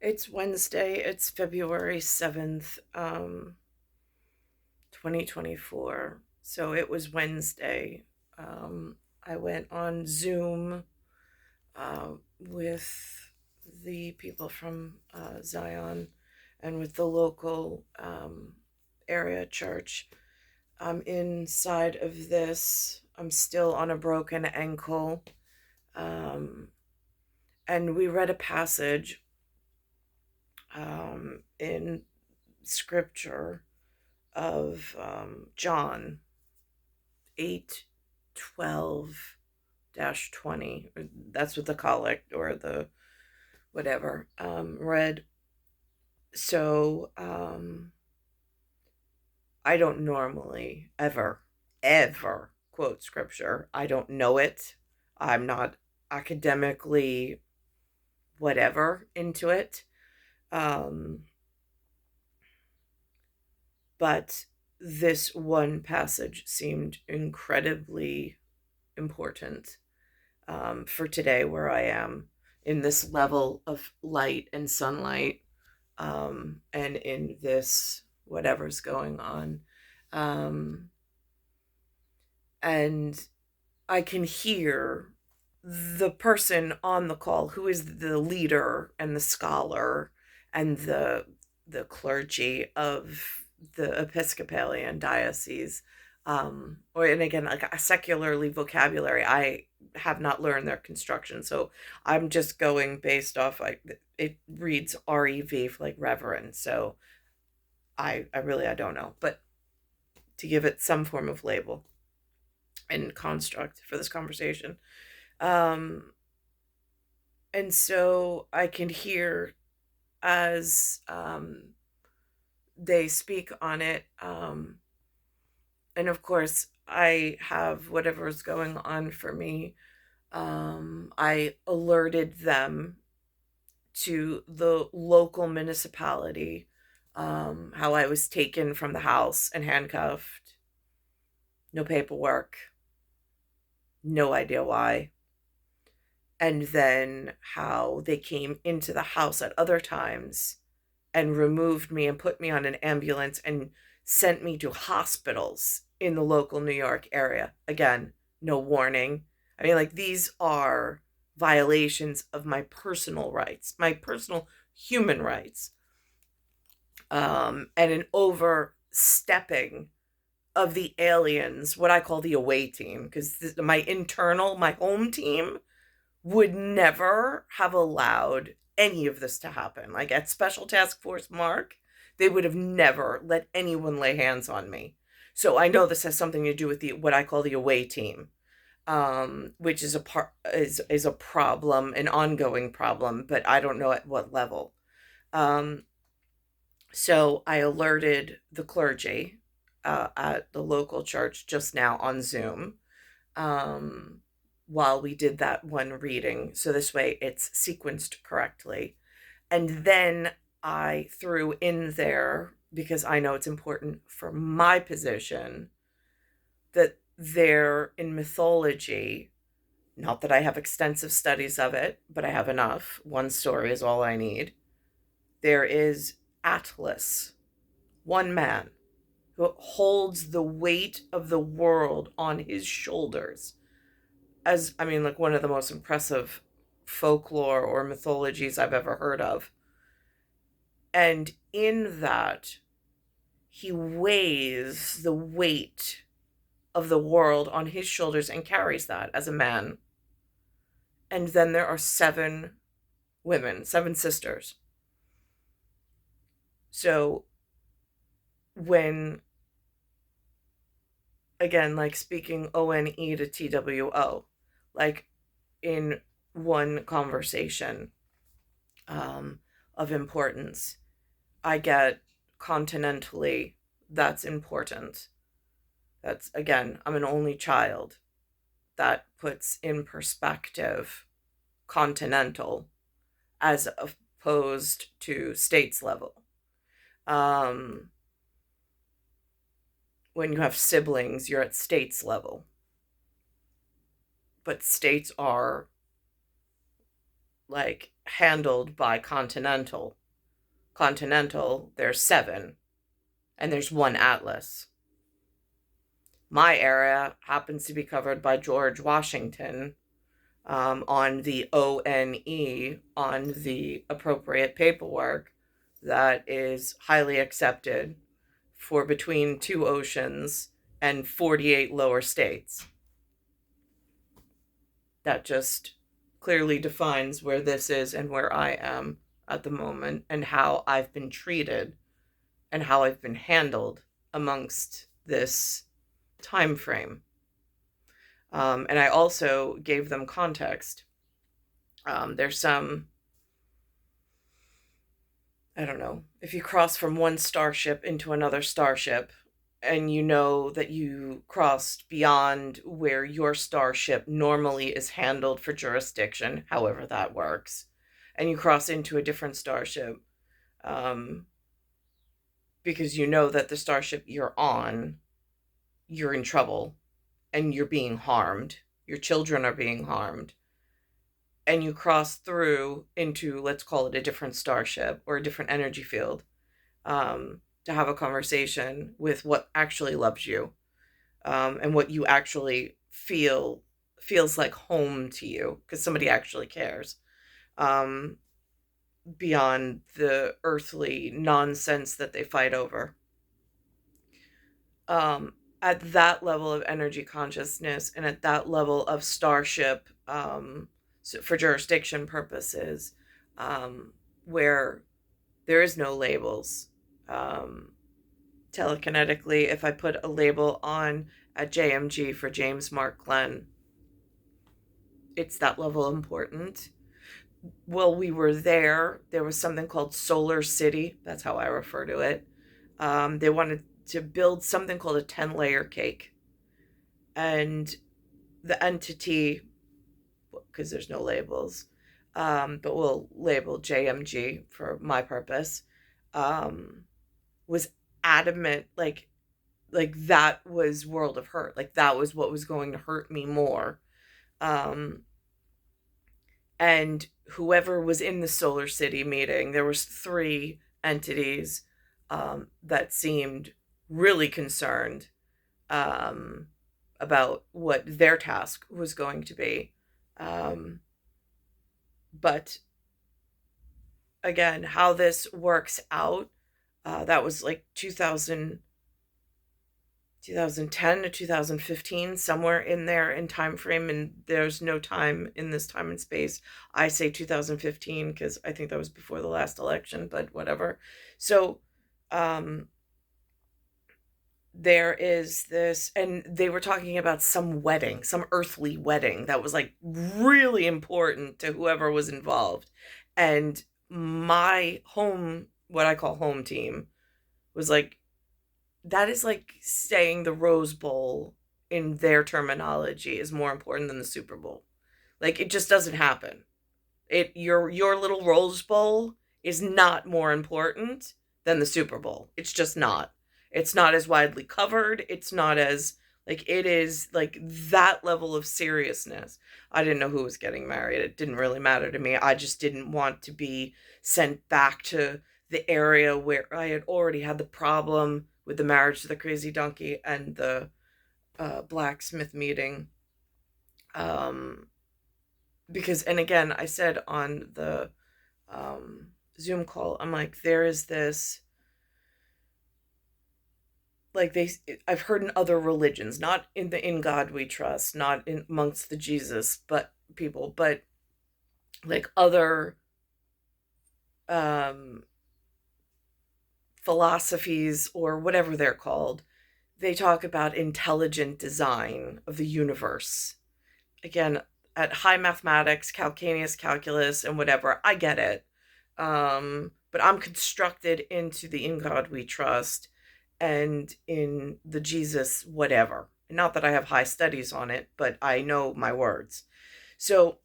It's Wednesday. It's February 7th, 2024. So it was Wednesday. I went on Zoom with the people from Zion and with the local area church. I'm inside of this. I'm still on a broken ankle. Um, and we read a passage in scripture of John 8:12-20. That's what the collect or the whatever read. So I don't normally ever quote scripture. I don't know it. I'm not academically whatever into it. Um, but this one passage seemed incredibly important for today, where I am in this level of light and sunlight, and in this whatever's going on. Um, and I can hear the person on the call who is the leader and the scholar and the clergy of the Episcopalian diocese, or and again like a secularly vocabulary. I have not learned their construction, so I'm just going based off like it reads REV for like reverend. So I don't know, but to give it some form of label and construct for this conversation. Um, and so I can hear as they speak on it. And of course, I have whatever's going on for me. I alerted them to the local municipality, how I was taken from the house and handcuffed, no paperwork, no idea why. And then how they came into the house at other times and removed me and put me on an ambulance and sent me to hospitals in the local New York area. Again, no warning. I mean, like, these are violations of my personal rights, my personal human rights, and an overstepping of the aliens, what I call the away team, because my home team would never have allowed any of this to happen. Like at Special Task Force Mark, they would have never let anyone lay hands on me. So I know this has something to do with the what I call the away team, which is a problem, an ongoing problem, but I don't know at what level. Um, so I alerted the clergy at the local church just now on Zoom, um, while we did that one reading. So this way it's sequenced correctly. And then I threw in there, because I know it's important for my position, that there in mythology, not that I have extensive studies of it, but I have enough. One story is all I need. There is Atlas, one man who holds the weight of the world on his shoulders, as I mean, like one of the most impressive folklore or mythologies I've ever heard of. And in that, he weighs the weight of the world on his shoulders and carries that as a man. And then there are 7 women, 7 sisters. So when, again, like speaking ONE to TWO, like in one conversation of importance, I get continentally, that's important. That's, again, I'm an only child. That puts in perspective continental as opposed to states level. Um, when you have siblings, you're at states level. But states are like handled by Continental. Continental, there's 7, and there's 1 Atlas. My area happens to be covered by George Washington, on the ONE, on the appropriate paperwork that is highly accepted for between 2 oceans and 48 lower states. That just clearly defines where this is and where I am at the moment, and how I've been treated and how I've been handled amongst this time frame. And I also gave them context. There's some, I don't know, if you cross from one starship into another starship, and you know that you crossed beyond where your starship normally is handled for jurisdiction, however that works, and you cross into a different starship, because you know that the starship you're on, you're in trouble, and you're being harmed, your children are being harmed, and you cross through into, let's call it a different starship or a different energy field, to have a conversation with what actually loves you, and what you actually feels like home to you, because somebody actually cares, beyond the earthly nonsense that they fight over. At that level of energy consciousness and at that level of starship, so for jurisdiction purposes, where there is no labels. Telekinetically, if I put a label on at JMG for James Mark Glenn, it's that level important. Well, we were there. There was something called Solar City. That's how I refer to it. They wanted to build something called a 10-layer cake. And the entity, because there's no labels, but we'll label JMG for my purpose, was adamant, like that was World of Hurt. Like that was what was going to hurt me more. And whoever was in the Solar City meeting, there was 3 entities that seemed really concerned about what their task was going to be. But again, how this works out, that was like 2010 to 2015, somewhere in there in time frame, and there's no time in this time and space. I say 2015 because I think that was before the last election, but whatever. So there is this, and they were talking about some wedding, some earthly wedding that was like really important to whoever was involved. And my home, what I call home team, was like, that is like saying the Rose Bowl in their terminology is more important than the Super Bowl. Like, it just doesn't happen. Your little Rose Bowl is not more important than the Super Bowl. It's just not. It's not as widely covered. It's not as, like, it is like that level of seriousness. I didn't know who was getting married. It didn't really matter to me. I just didn't want to be sent back to the area where I had already had the problem with the marriage to the crazy donkey and the blacksmith meeting. Because, and again, I said on the Zoom call, I'm like, there is this, like, I've heard in other religions, not in God we trust, not in amongst the Jesus but people, but like other philosophies or whatever they're called, they talk about intelligent design of the universe. Again, at high mathematics, calculus, and whatever, I get it. But I'm constructed into the In God We Trust and in the Jesus whatever. Not that I have high studies on it, but I know my words. So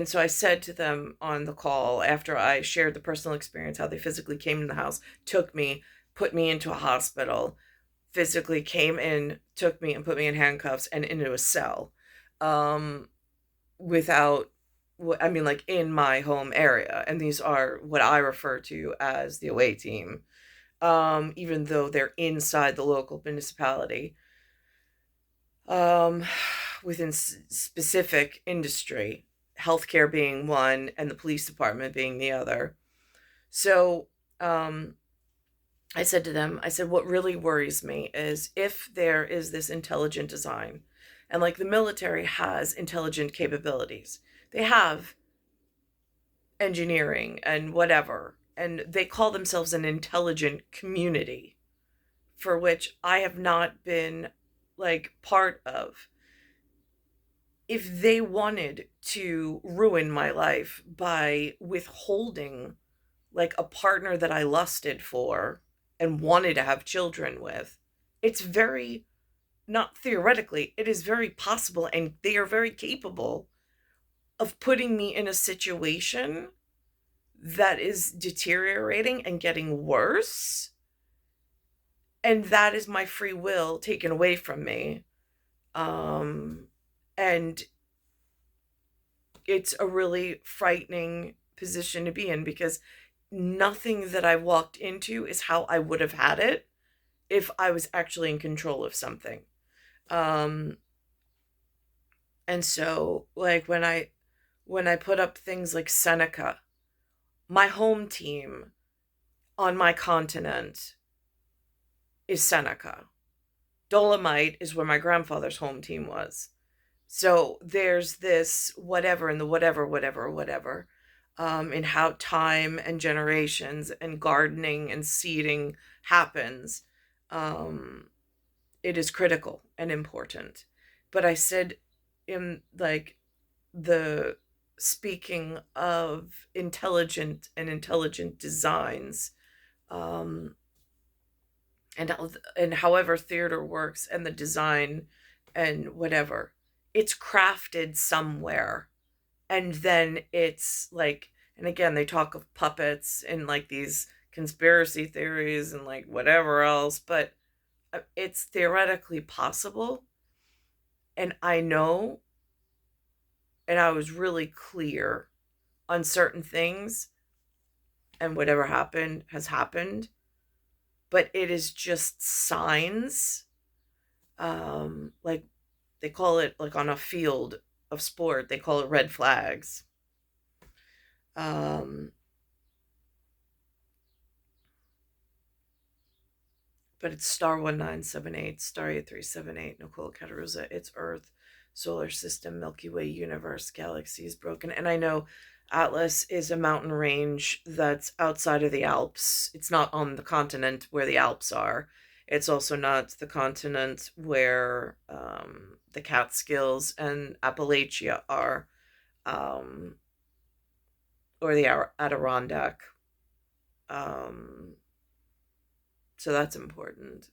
so I said to them on the call, after I shared the personal experience, how they physically came in the house, took me, put me into a hospital, physically came in, took me and put me in handcuffs and into a cell, without I mean, like in my home area, and these are what I refer to as the away team, even though they're inside the local municipality, um, within specific industry, healthcare being one, and the police department being the other. So, um, I said to them, I said, what really worries me is if there is this intelligent design, and like the military has intelligent capabilities, they have engineering and whatever, and they call themselves an intelligent community, for which I have not been like part of. If they wanted to ruin my life by withholding like a partner that I lusted for and wanted to have children with, it's very, not theoretically, it is very possible, and they are very capable of putting me in a situation that is deteriorating and getting worse. And that is my free will taken away from me. Um, and it's a really frightening position to be in, because nothing that I walked into is how I would have had it if I was actually in control of something. Um, and so like when I put up things like Seneca, my home team on my continent is Seneca. Dolomite is where my grandfather's home team was. So there's this whatever and the whatever, whatever, whatever, in how time and generations and gardening and seeding happens. Um, it is critical and important. But I said, in like the speaking of intelligent and intelligent designs, um, and however theater works and the design and whatever, it's crafted somewhere, and then it's like, and again they talk of puppets and like these conspiracy theories and like whatever else, but it's theoretically possible. And I know, and I was really clear on certain things, and whatever happened has happened, but it is just signs. Like they call it, like on a field of sport, they call it red flags. Um, but it's star 1978, star 8378, Nicole, Cattaruzza, it's Earth, solar system, Milky Way, universe, galaxies, broken. And I know Atlas is a mountain range that's outside of the Alps. It's not on the continent where the Alps are. It's also not the continent where the Catskills and Appalachia are, um, or the Adirondack. Um, so that's important.